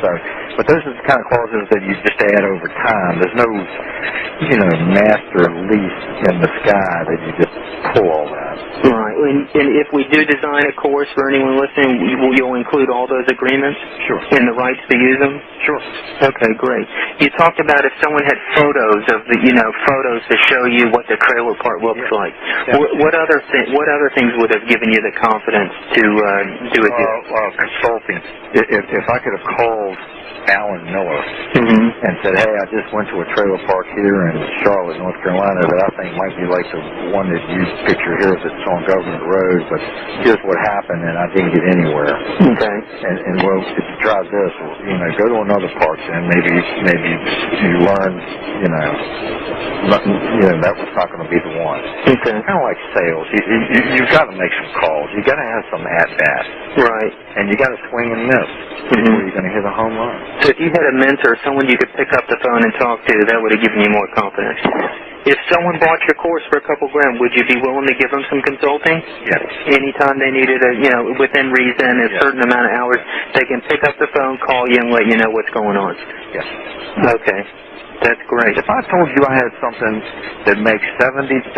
So, but those are the kind of clauses that you just add over time. There's no, master lease in the sky that you just pull all that. Right. And if we do design a course for anyone listening, you'll include all those agreements? Sure. And the rights to use them? Sure. Okay, great. You talked about if someone had photos of photos to show you what the trailer park looks like. Yeah. What other things would have given you the confidence to do a deal? Consulting. If I could have called Alan Miller and said, hey, I just went to a trailer park here in Charlotte, North Carolina that I think might be like the one that you picture here that's on Government Road, but here's what happened and I didn't get anywhere. Okay. And well, if you try this, go to another park and maybe you learn, that was not going to be the one. Okay. Kind of like sales. You've got to make some calls. You've got to have some at-bats. Right. And you got to swing and miss before you're going to hit a home run. So if you had a mentor, someone you could pick up the phone and talk to, that would have given you more confidence. If someone bought your course for a couple grand, would you be willing to give them some consulting? Yes. Anytime they needed within reason, a certain amount of hours, they can pick up the phone, call you, and let you know what's going on. Yes. Okay. That's great. If I told you I had something that makes $70,000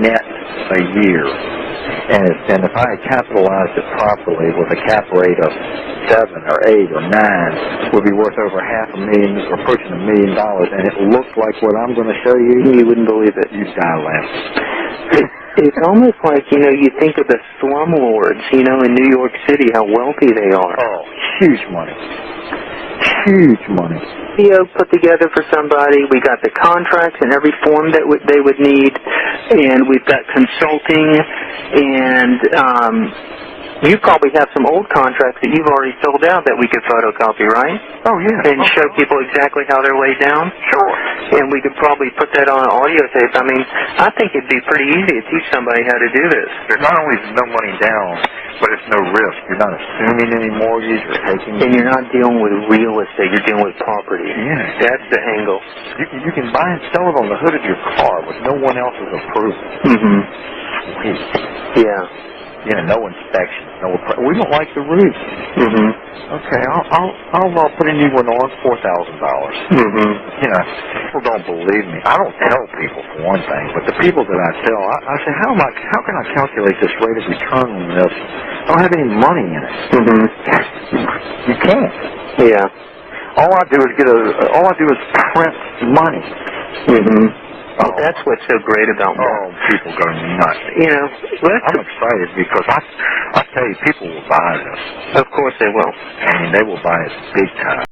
net a year, and if I had capitalized it properly with a cap rate of 7 or 8 or 9, would be worth over $500,000 or approaching $1 million, and it looked like what I'm going to show you, you wouldn't believe it. You'd die laughing. It's almost like, you think of the slumlords, in New York City, how wealthy they are. Oh, huge money. Huge money. Video put together for somebody. We got the contracts and every form that they would need, and we've got consulting, and you probably have some old contracts that you've already filled out that we could photocopy, right? Oh, yeah. And show people exactly how they're laid down? Sure. And we could probably put that on an audio tape. I mean, I think it'd be pretty easy to teach somebody how to do this. There's not only no money down, but it's no risk. You're not assuming any mortgage or taking... And you're not dealing with real estate. You're dealing with property. Yeah. That's the angle. You can buy and sell it on the hood of your car with no one else's approval. Sweet. Yeah. You know, no inspection, we don't like the roof. Mm-hmm. Okay, I'll put a new one on, $4,000. Mm-hmm. You know, people don't believe me. I don't tell people for one thing, but the people that I tell, I say, how can I calculate this rate of return on this? I don't have any money in it. Mm-hmm. You can't. Yeah. All I do is print money. Mm-hmm. Well, that's what's so great about that. Oh, people go nuts. You know, I'm excited because I tell you, people will buy this. of course they will. I mean, they will buy it big time.